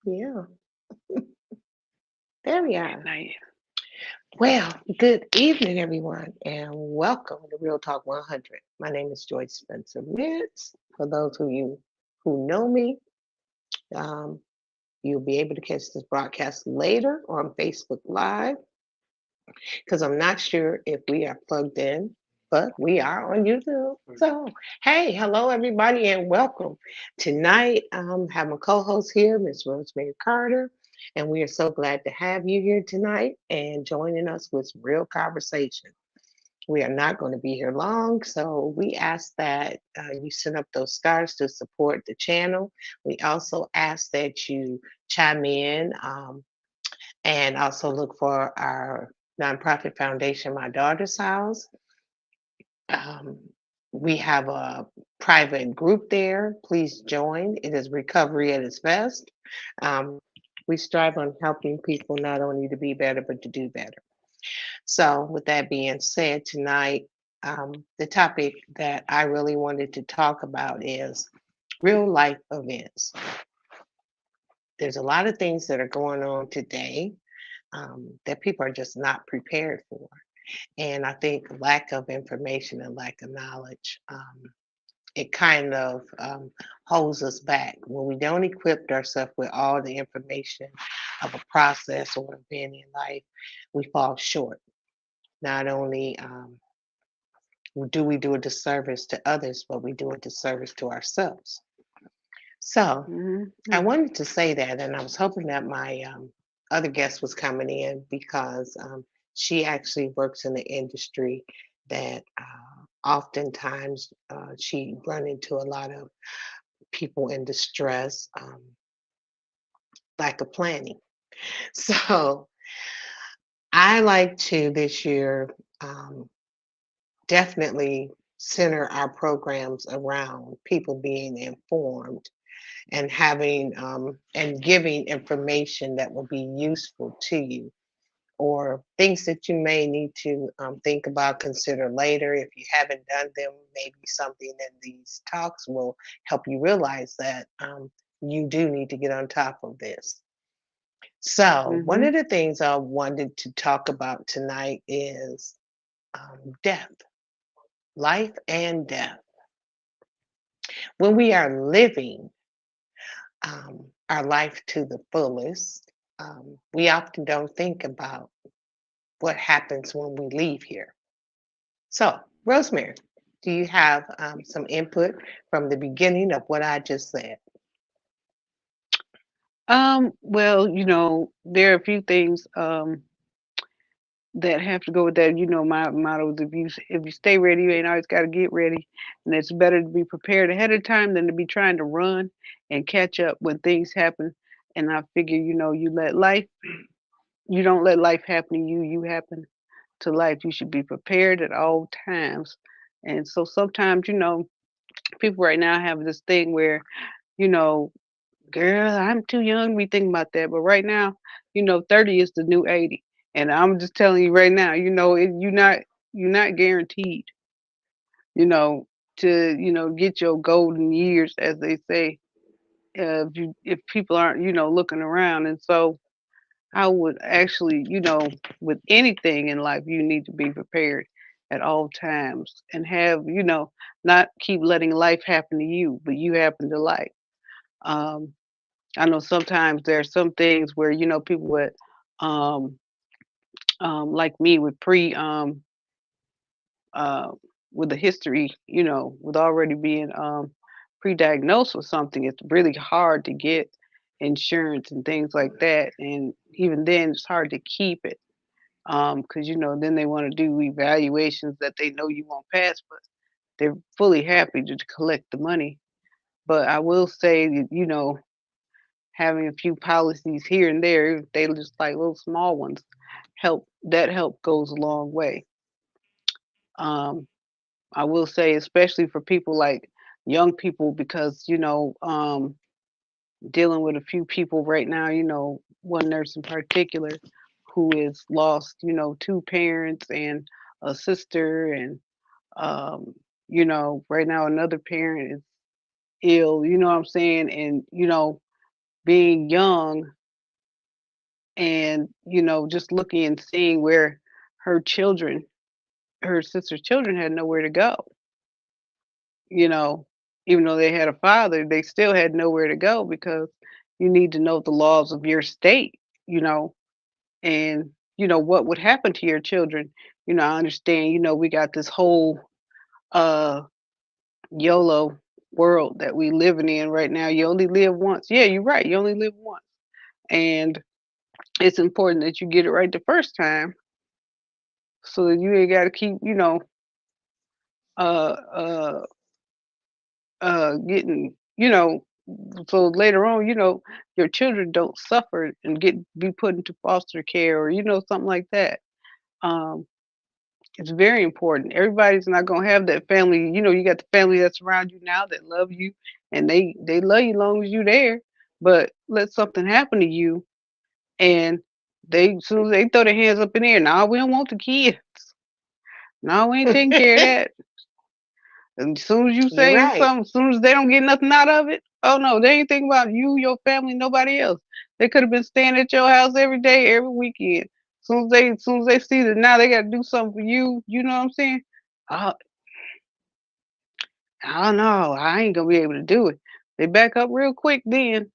Yeah, there we Good are. night. Well, good evening, everyone, and welcome to Real Talk 100. My name is Joyce Spencer Mitts. For those of you who know me, um, you'll be able to catch this broadcast later on Facebook Live because I'm not sure if we are plugged in, but we are on YouTube. So, hey, hello, everybody, and welcome. Tonight, I have my co host here, Miss Rosemary Carter, and we are so glad to have you here tonight and joining us with real conversation. We are not going to be here long, so we ask that you send up those stars to support the channel. We also ask that you chime in and also look for our nonprofit foundation, My Daughter's House. Um, we have a private group there. Please join. It is recovery at its best. Um, we strive on helping people not only to be better, but to do better. So, with that being said, tonight, the topic that I really wanted to talk about is real life events. There's a lot of things that are going on today that people are just not prepared for. And I think lack of information and lack of knowledge, it kind of holds us back. When we don't equip ourselves with all the information of a process or event in life, we fall short. Not only do we do a disservice to others, but we do a disservice to ourselves. So I Hmm. wanted to say that, and I was hoping that my other guest was coming in because she actually works in the industry that oftentimes she run into a lot of people in distress, lack of planning. So I like to this year um, definitely center our programs around people being informed and having and giving information that will be useful to you or things that you may need to think about, consider later. If you haven't done them, maybe something in these talks will help you realize that you do need to get on top of this. So, one Hmm. of the things I wanted to talk about tonight is death, life and death. When we are living our life to the fullest, we often don't think about what happens when we leave here. So, Rosemary, do you have some input from the beginning of what I just said? Well, there are a few things that have to go with that. My motto is if you stay ready, you ain't always got to get ready, and it's better to be prepared ahead of time than to be trying to run and catch up when things happen. And I figure, you don't let life happen to you. You happen to life. You should be prepared at all times. And so sometimes, people right now have this thing where, you know, girl, I'm too young to be thinking about that. But right now, 30 is the new 80. And I'm just telling you right now, you're not guaranteed, you know, to, get your golden years, as they say, if people aren't, looking around. And so I would actually, with anything in life, you need to be prepared at all times and have, not keep letting life happen to you, but you happen to life. Um, I know sometimes there are some things where people would, um, like me, with uh, with a history, with already being pre-diagnosed with something. It's really hard to get insurance and things like that, and even then, it's hard to keep it because then they want to do evaluations that they know you won't pass, but they're fully happy to collect the money. But I will say that having a few policies here and there, they just like little small ones, help goes a long way. Um, I will say, especially for people like young people, because dealing with a few people right now, one nurse in particular who is lost, two parents and a sister, and um, right now another parent is ill. You know what I'm saying? And being young and, just looking and seeing where her children, her sister's children had nowhere to go, you know, even though they had a father, they still had nowhere to go because you need to know the laws of your state, you know, and, what would happen to your children. I understand, we got this whole uh YOLO world that we living in right now. You only live once. Yeah, you're right. You only live once. And it's important that you get it right the first time so that you ain't got to keep, uh, uh, getting, so later on, your children don't suffer and be put into foster care or, something like that. Um, it's very important. Everybody's not gonna have that family. You got the family that's around you now that love you and they love you long as you there. But let something happen to you and they soon as they throw their hands up in the air, nah, we don't want the kids. No, we ain't taking care of that. And as soon as you You're say right. something, as soon as they don't get nothing out of it, oh no, they ain't thinking about you, your family, nobody else. They could have been staying at your house every day, every weekend. As soon as they see that now they got to do something for you, you know what I'm saying? Uh, I don't know, I ain't gonna be able to do it. They back up real quick then.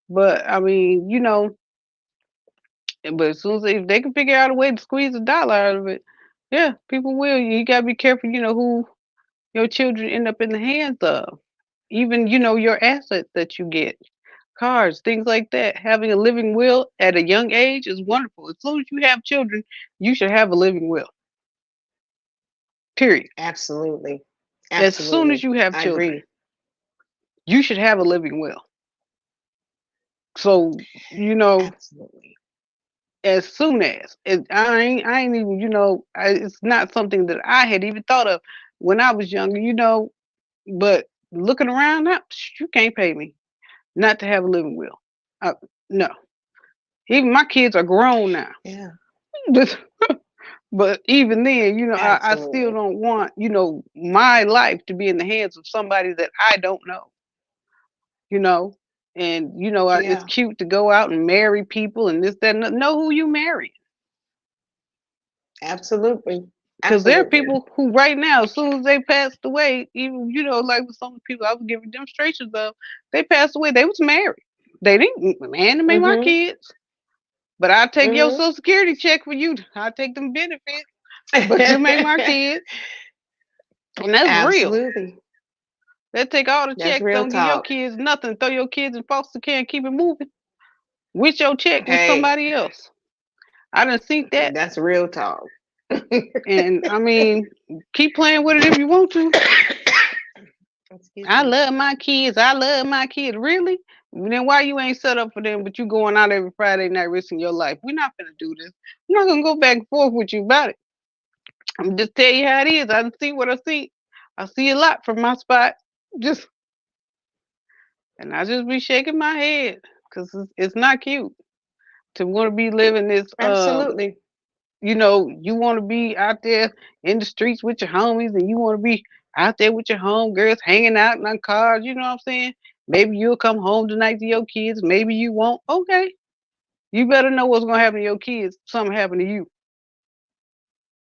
But I mean, but as soon as if they can figure out a way to squeeze a dollar out of it, yeah, people will. You gotta be careful, who your children end up in the hands of. Even, your assets that you get, cars, things like that. Having a living will at a young age is wonderful. As soon as you have children, you should have a living will. Period. Absolutely. As soon as Absolutely. you have I children, agree. you should have a living will. So, you know, Absolutely. as soon as I ain't even, it's not something that I had even thought of when I was younger, but looking around now, you can't pay me not to have a living will. No. Even my kids are grown now. Yeah. But even then, I still Absolutely. don't want, my life to be in the hands of somebody that I don't know, you know. And it's Yeah. cute to go out and marry people and this, that, and know who you marry. Absolutely. Because there are Absolutely. people who right now, as soon as they passed away, even like with some people I was giving demonstrations of, they passed away. They was married. They didn't man to make my Mm-hmm. kids. But I'll take your Mm-hmm. social security check for you. I'll take them benefits. But you make my kids. And that's real. Absolutely. They take all the That's checks, real don't give your talk. kids nothing, throw your kids in foster care and keep it moving. With your check with Hey, somebody else. I done seen that. that's real talk. And I mean, keep playing with it if you want to. Excuse I me. love my kids. I love my kids. Really? Then why you ain't set up for them, but you going out every Friday night risking your life? We're not gonna do this. I'm not gonna go back and forth with you about it. I'm just tell you how it is. I see what I see. I see a lot from my spot. Just and I just be shaking my head because it's not cute to want to be living this. Absolutely. You want to be out there in the streets with your homies, and you want to be out there with your homegirls, hanging out in our cars. You know what I'm saying? Maybe you'll come home tonight to your kids. Maybe you won't. Okay, you better know what's gonna happen to your kids. Something happen to you.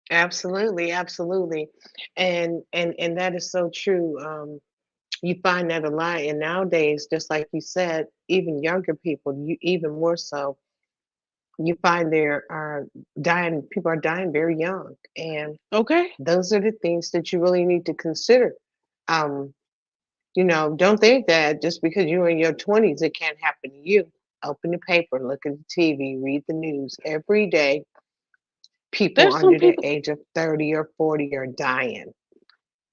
Absolutely. Absolutely. And that is so true. You find that a lot. And nowadays, just like you said, even younger people, you even more so, you find there are dying, people are dying very young. And Okay, those are the things that you really need to consider. Um, don't think that just because you're in your 20s, it can't happen to you. Open the paper, look at the TV, read the news. Every day, people there's some under the people, age of 30 or 40 are dying.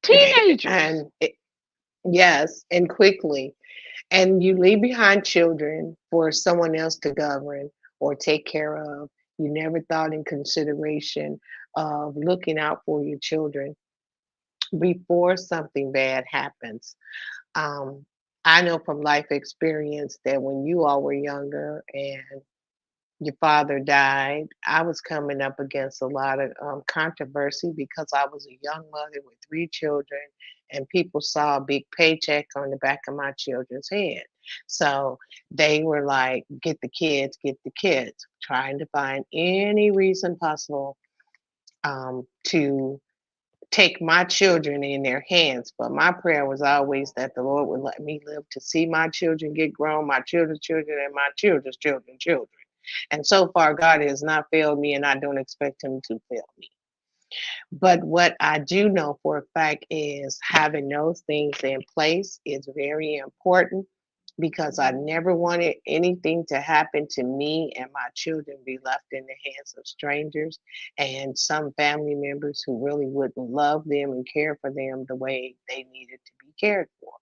teenagers. and yes, and quickly. And you leave behind children for someone else to govern or take care of. You never thought in consideration of looking out for your children before something bad happens. Um, I know from life experience that when you all were younger and your father died, I was coming up against a lot of controversy because I was a young mother with three children, and people saw a big paycheck on the back of my children's head. So they were like, get the kids, trying to find any reason possible to take my children in their hands. But my prayer was always that the Lord would let me live to see my children get grown, my children's children, and my children's children. And so far, God has not failed me, and I don't expect Him to fail me. But what I do know for a fact is having those things in place is very important because I never wanted anything to happen to me and my children be left in the hands of strangers and some family members who really wouldn't love them and care for them the way they needed to be cared for.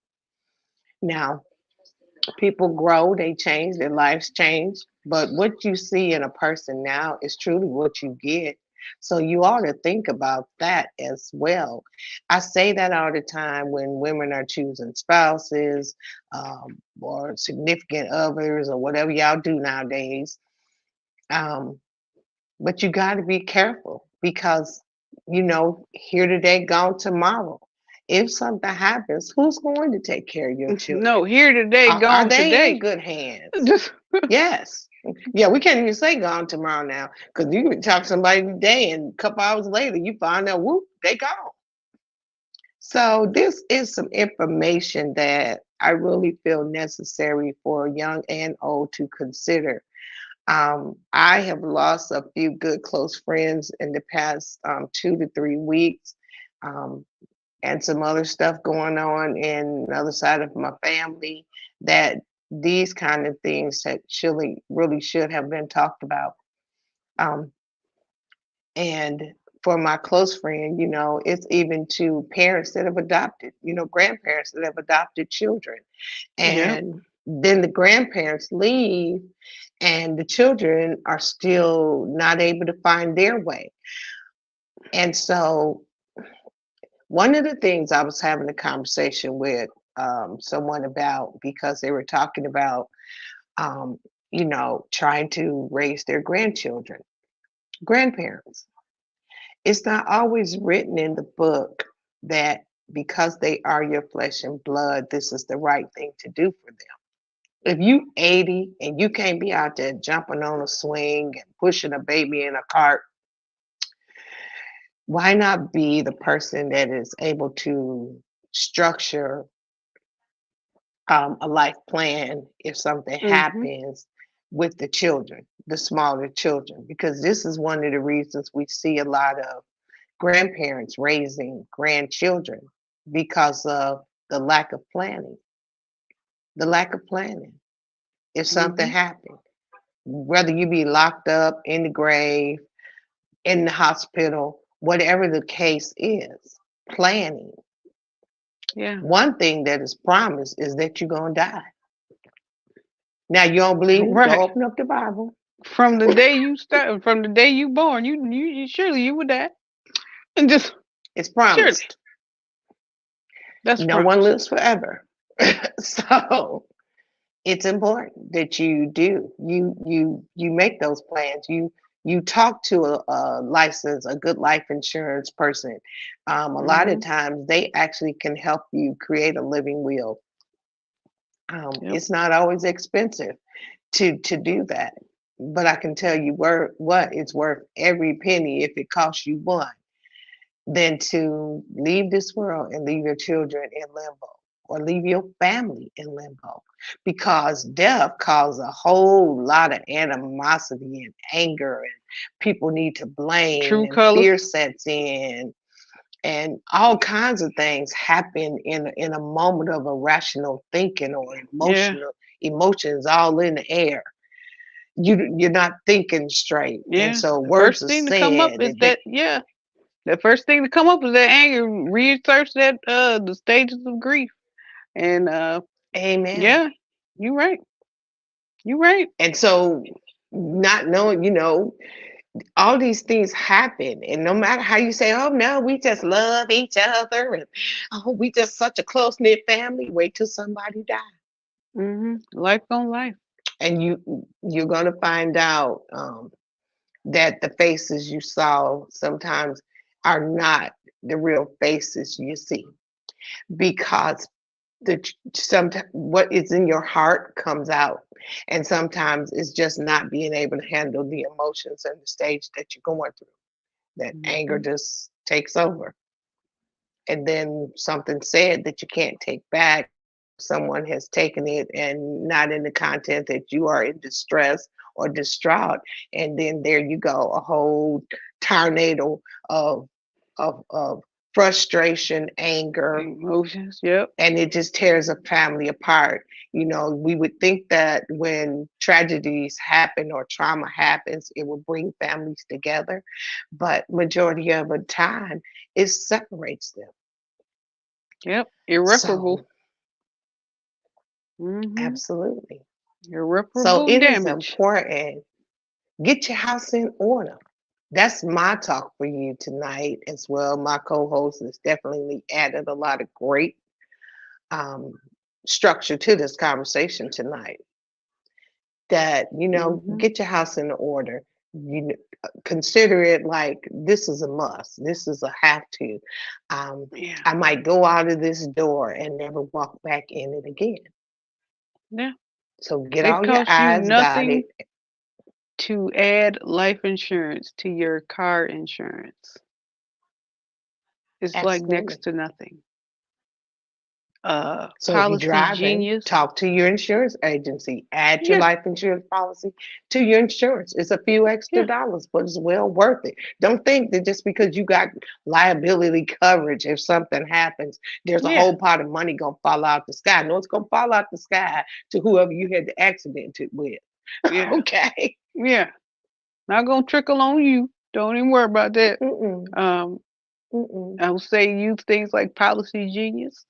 Now, people grow, they change, their lives change, but what you see in a person now is truly what you get. So you ought to think about that as well. I say that all the time when women are choosing spouses or significant others or whatever y'all do nowadays. Um, but you got to be careful because, here today, gone tomorrow. If something happens, who's going to take care of your children? No, here today, Are gone they in today. good hands? Just Yes. Yeah, we can't even say gone tomorrow now because you can talk to somebody today and a couple hours later you find out, whoop, they gone. So this is some information that I really feel necessary for young and old to consider. I have lost a few good close friends in the past 2 to 3 weeks. Um, and some other stuff going on in the other side of my family that these kind of things that really should have been talked about. Um, and for my close friend, it's even to parents that have adopted, grandparents that have adopted children. yeah, And then the grandparents leave and the children are still not able to find their way. And so one of the things I was having a conversation with someone about because they were talking about, um, trying to raise their grandparents. It's not always written in the book that because they are your flesh and blood, this is the right thing to do for them. If you 80 and you can't be out there jumping on a swing and pushing a baby in a cart, why not be the person that is able to structure a life plan if something hmm, happens with the children, the smaller children, because this is one of the reasons we see a lot of grandparents raising grandchildren because of the lack of planning. The lack of planning. If something hmm, happened, whether you be locked up in the grave, in the hospital, whatever the case is, planning. yeah, One thing that is promised is that you're going to die. Now, you don't believe me? Go right. open up the Bible. From the day you start, from the day you born, you surely you would die, and just It's surely promised. that's No one promised. lives forever. So it's important that you do. You make those plans. You talk to a licensed, a good life insurance person. A lot of Hmm. times they actually can help you create a living will. Yep. It's not always expensive to do that, but I can tell you what it's worth every penny if it costs you one than to leave this world and leave your children in limbo or leave your family in limbo because death causes a whole lot of animosity and anger and people need to blame True and colors. fear sets in and all kinds of things happen in a moment of irrational thinking or Yeah, emotions all in the air. You're not thinking straight and yeah. so The words first are thing to come up said is and they that, yeah. The first thing to come up is that anger. Research that the stages of grief, and amen. yeah, you right. You right. And so, not knowing, all these things happen. And no matter how you say, oh, no, we just love each other. And oh, we just such a close knit family. Wait till somebody dies. Life on life. And you're going to find out that the faces you saw sometimes are not the real faces you see because sometimes what is in your heart comes out, and sometimes it's just not being able to handle the emotions and the stage that you're going through. That anger Mhm. just takes over, and then something said that you can't take back. Someone has taken it and not in the content that you are in distress or distraught, and then there you go, a whole tornado of of frustration, anger, Emotions. Yep. and it just tears a family apart. We would think that when tragedies happen or trauma happens, it will bring families together, but majority of the time, it separates them. Yep. Irreparable. So, Mhm. absolutely. So Irreparable it is damage. important. Get your house in order. That's my talk for you tonight as well. My co-host has definitely added a lot of great um, structure to this conversation tonight. That Mhm. get your house in order. Consider it like this is a must, this is a have to. um, Yeah. I might go out of this door and never walk back in it again. Yeah. So get It all your costs you I's dotted. nothing to add life insurance to your car insurance. It's like Absolutely. next to nothing. So if you're Policy driving, Genius. talk to your insurance agency, add your Yeah. life insurance policy to your insurance. It's a few extra Yeah. dollars, but it's well worth it. Don't think that just because you got liability coverage, if something happens, there's a Yeah. whole pot of money gonna fall out the sky. No, it's gonna fall out the sky to whoever you had the accident with. Yeah. Okay. Yeah. Not gonna trickle on you. Don't even worry about that. Mm-mm. Um, Mm-mm. I would say use things like Policy Genius.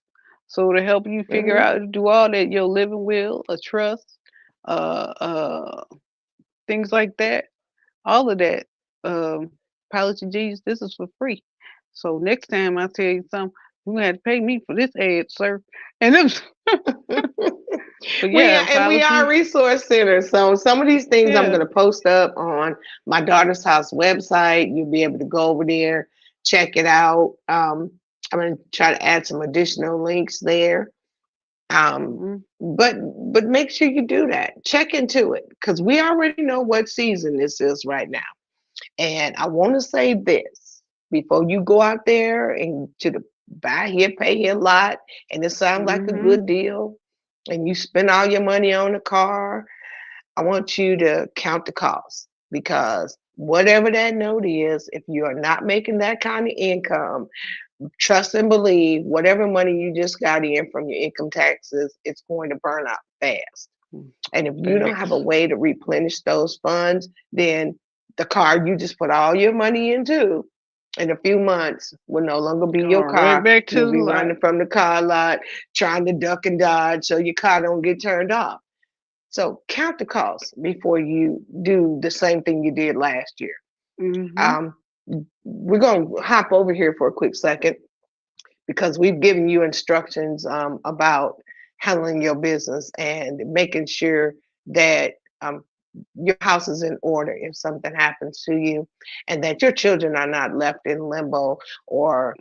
So to help you figure Mm-hmm. out do all that, your living will, a trust, uh, uh, things like that, all of that. Um, Policy Genius, this is for free. So next time I tell you something, you gonna have to pay me for this ad, sir. And then, but We yeah, and we are policy, resource centers. So some of these things I'm yeah, going to post up on my daughter's house website. You'll be able to go over there, check it out. I'm going to try to add some additional links there. Um, hmm but make sure you do that. Check into it because we already know what season this is right now. And I want to say this before you go out there and to the buy here, pay here lot, and it sounds like a hmm good deal, and you spend all your money on a car. I want you to count the cost because whatever that note is, if you are not making that kind of income, trust and believe whatever money you just got in from your income taxes, it's going to burn out fast. And if you don't have a facts. way to replenish those funds, then the car you just put all your money into in a few months will no longer be your Going right car. back to You'll the be lot. running from the car lot, trying to duck and dodge so your car don't get turned off. So count the costs before you do the same thing you did last year. hmm Um, we're going to hop over here for a quick second because we've given you instructions about handling your business and making sure that your house is in order if something happens to you, and that your children are not left in limbo, or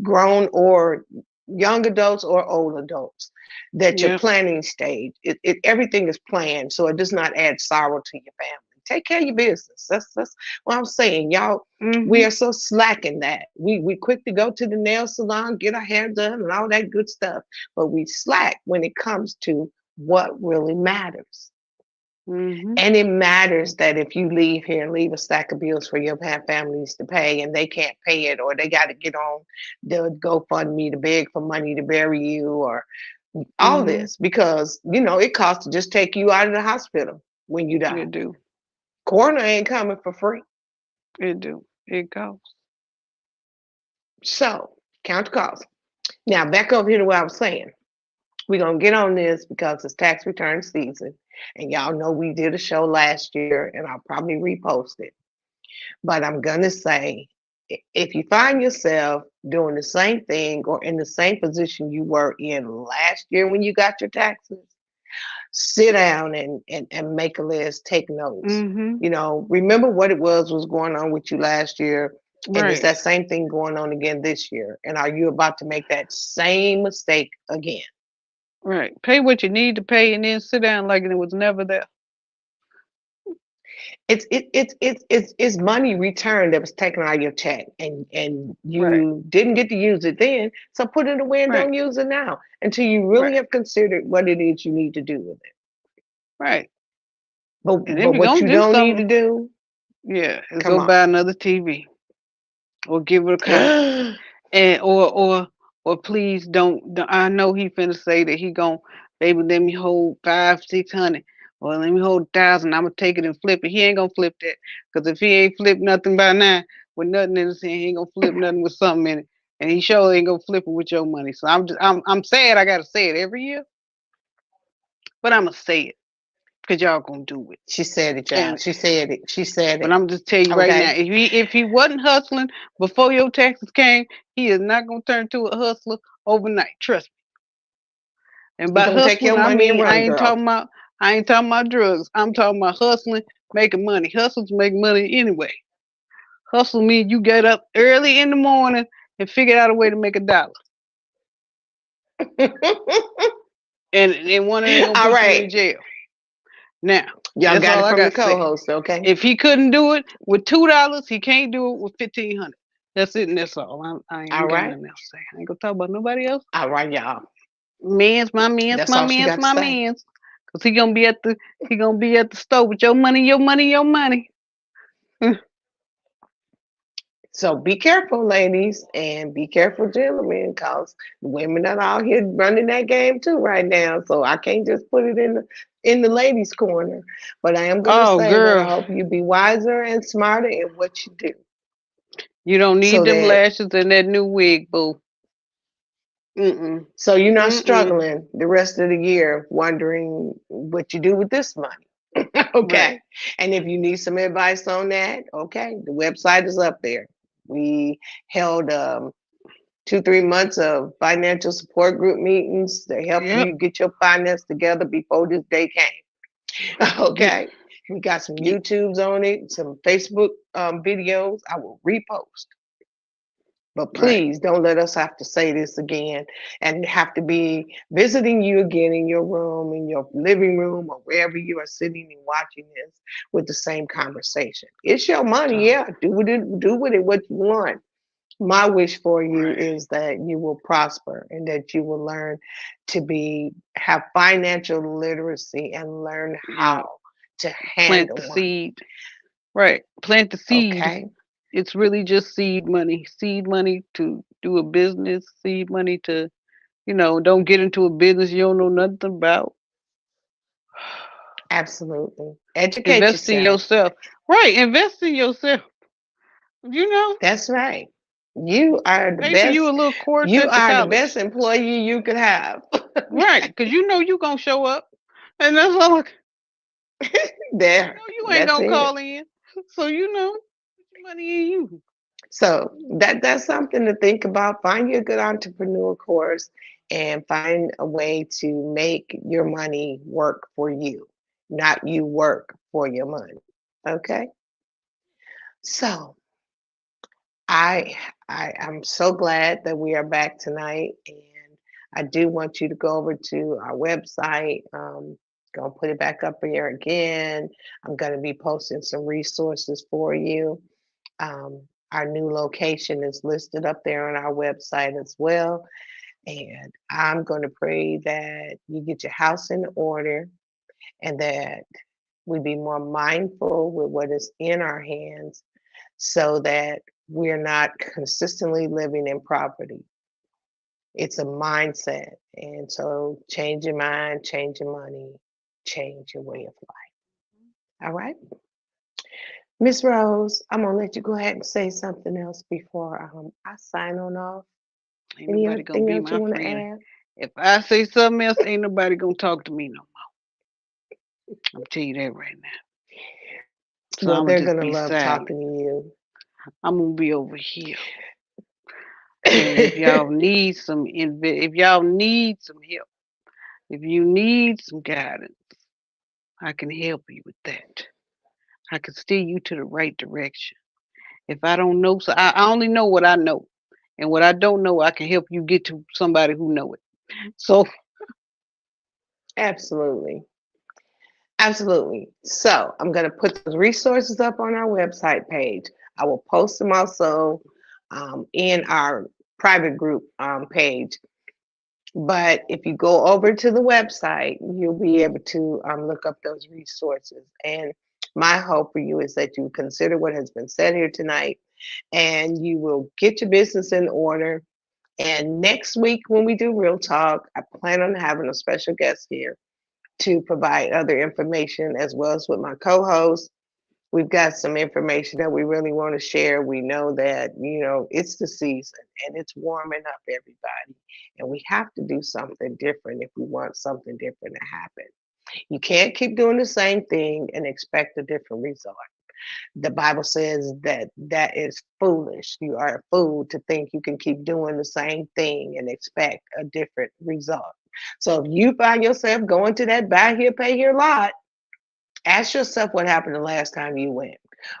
grown or young adults or old adults, that your Yep. planning stage, everything is planned so it does not add sorrow to your family. Take care of your business. That's what I'm saying, y'all. We hmm are so slack in that. We quick to go to the nail salon, get our hair done, and all that good stuff, but we slack when it comes to what really matters. hmm And it matters that if you leave here and leave a stack of bills for your families to pay and they can't pay it, or they got to get on the GoFundMe to beg for money to bury you, or all hmm this, because it costs to just take you out of the hospital when you die. It do. Coroner ain't coming for free. It do. It goes. So count the cost. Now back over here to what I was saying. We're gonna get on this because it's tax return season. And y'all know we did a show last year and I'll probably repost it. But I'm gonna say, if you find yourself doing the same thing or in the same position you were in last year when you got your taxes, sit down and make a list, take notes. hmm Remember what it was going on with you last year. And is Right. that same thing going on again this year? And are you about to make that same mistake again? Right. Pay what you need to pay and then sit down like it was never there. It's money returned that was taken out of your check, and Right. you didn't get to use it then, so put it away and Right. don't use it now until you really Right. have considered what it is you need to do with it. Right. And if But you're what gonna you do don't need to something, do, yeah, is come go on. buy another TV or give it a car. And or please I know he finna say that he gon' baby let me hold 500, 600 or let me hold 1,000. I'ma take it and flip it. He ain't gonna flip that because if he ain't flipped nothing by now with nothing in his hand, he ain't gonna flip nothing with something in it, and he sure ain't gonna flip it with your money. So I'm sad I gotta say it every year, but I'ma say it because y'all gonna do it. She said it, y'all. And She said it. She said but it. I'm just tell you right now, Okay. if he wasn't hustling before your taxes came, he is not gonna turn to a hustler overnight. Trust me. And He by gonna take your hustling, I money and mean run, girl. I ain't talking about drugs. I'm talking about hustling, making money. Hustlers make money anyway. Hustle means you get up early in the morning and figure out a way to make $1. And one ain't gonna All put you in right. jail. Now, Y'all that's got all it I from the got to say. co-host, okay? If he couldn't do it with $2, he can't do it with 1,500. That's it, and that's all. I All ain't got right. nothing else to say. I ain't gonna talk about nobody else. All right, y'all. Man's, That's all she got to my say. man's. Cause he gonna be at the store with your money, your money, your money. So be careful, ladies, and be careful, gentlemen, because women are out here running that game too right now. So I can't just put it in the ladies' corner. But I am gonna Oh, say that I girl, hope you be wiser and smarter in what you do. you don't need So them that lashes and that new wig, boo. Mm-mm. so you're not Mm-mm. struggling the rest of the year wondering what you do with this money. Right. Okay. And if you need some advice on that, okay, the website is up there. We held 2, 3 months of financial support group meetings to help Yep. you get your finance together before this day came. Get, Okay. We got some get, YouTubes on it, some Facebook videos. I will repost. But right. please don't let us have to say this again and have to be visiting you again in your room, in your living room, or wherever you are sitting and watching this with the same conversation. It's your money, Oh, yeah. Do with it what you want. My wish for you right. is that you will prosper and that you will learn to have financial literacy and learn Yeah. how to Plant handle the money. seed. Right. Plant the seed. Okay? It's really just seed money. Seed money to do a business. Seed money to, don't get into a business you don't know nothing about. Absolutely. Educate Invest in yourself. yourself. Right. Invest in yourself. You know, That's right. You are the pay for you a best. little course You at the are the best college. employee you could have. Right. Because you going to show up. And that's all. There. You ain't That's going to it. call in. So, put your money in you. So that's something to think about. Find you a good entrepreneur course and find a way to make your money work for you, not you work for your money. Okay. So I I'm so glad that we are back tonight, and I do want you to go over to our website. Gonna put it back up here again. I'm gonna be posting some resources for you. Our new location is listed up there on our website as well. And I'm going to pray that you get your house in order and that we be more mindful with what is in our hands so that we're not consistently living in poverty. It's a mindset. And so change your mind, change your money, change your way of life. All right. Miss Rose, I'm gonna let you go ahead and say something else before I sign on off. Ain't nobody going to Anything be else you my want to friend. add? If I say something else, ain't nobody going to talk to me no more. I'm tell you that right now. So Well, I'm going they're to just gonna be love silent. talking to you. I'm going to be over here. And if y'all need if y'all need some help, if you need some guidance, I can help you with that. I can steer you to the right direction. If I don't know, so I only know what I know. And what I don't know, I can help you get to somebody who know it. So Absolutely. Absolutely. So I'm going to put those resources up on our website page. I will post them also in our private group page. But if you go over to the website, you'll be able to look up those resources. And my hope for you is that you consider what has been said here tonight and you will get your business in order. And next week, when we do Real Talk, I plan on having a special guest here to provide other information as well as with my co host. We've got some information that we really want to share. We know that, it's the season and it's warming up everybody. And we have to do something different if we want something different to happen. You can't keep doing the same thing and expect a different result. The Bible says that that is foolish. You are a fool to think you can keep doing the same thing and expect a different result. So if you find yourself going to that buy here, pay here lot, ask yourself what happened the last time you went.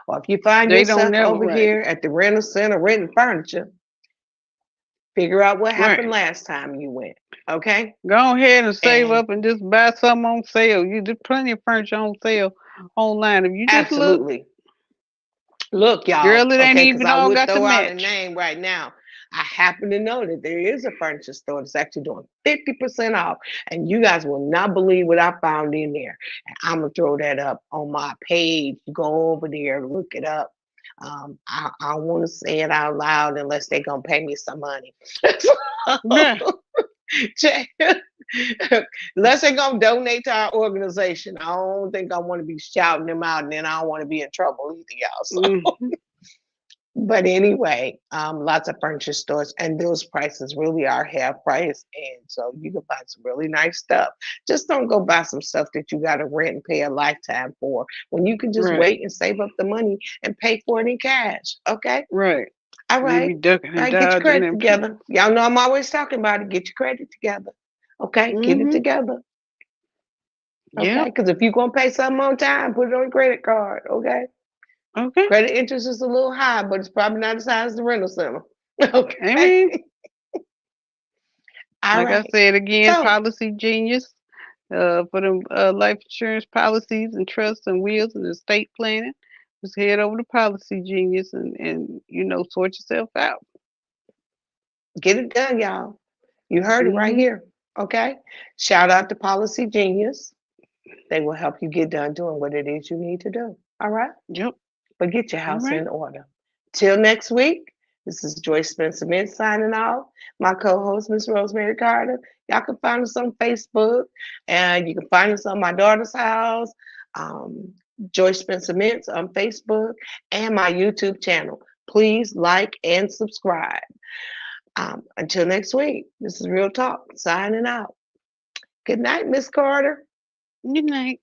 Or if you find They don't yourself never over right. here at the rental center renting furniture, figure out what happened Right. last time you went. Okay? Go ahead and save And up and just buy something on sale. You There's plenty of furniture on sale online. If you just look, absolutely. Look, y'all, girl, it ain't okay, because even I all would got to throw out a match. name right now. I happen to know that there is a furniture store that's actually doing 50% off, and you guys will not believe what I found in there. And I'm gonna throw that up on my page. Go over there, look it up. I want to say it out loud unless they're gonna pay me some money. Yeah. Unless they're gonna donate to our organization, I don't think I want to be shouting them out, and then I don't want to be in trouble either, y'all. So Mhm. but anyway, lots of furniture stores, and those prices really are half price, and so you can find some really nice stuff. Just don't go buy some stuff that you got to rent and pay a lifetime for when you can just Right. wait and save up the money and pay for it in cash. Okay, Right. all They right, be ducking all and right. Get your dodging credit and together. Y'all know I'm always talking about it. Get your credit together. Okay, get it mm-hmm. together. Okay, Yep. because if you're gonna pay something on time, put it on your credit card. Okay, Okay. credit interest is a little high, but it's probably not as high as the rental center. I Okay. mean, All like I right. said again, So Policy Genius, for them life insurance policies and trusts and wills and estate planning. Just head over to Policy Genius and sort yourself out. get it done, y'all. You heard it right Mm-hmm. here. Okay. Shout out to Policy Genius. They will help you get done doing what it is you need to do. All right. Yep. But get your All house right. in order. Till next week. This is Joyce Spencer Mintz signing off. My co-host, Miss Rosemary Carter. Y'all can find us on Facebook, and you can find us on my daughter's house, um, Joyce Spencer Mintz on Facebook, and my YouTube channel. Please like and subscribe. Until next week, this is Real Talk signing out. Good night, Miss Carter. Good night.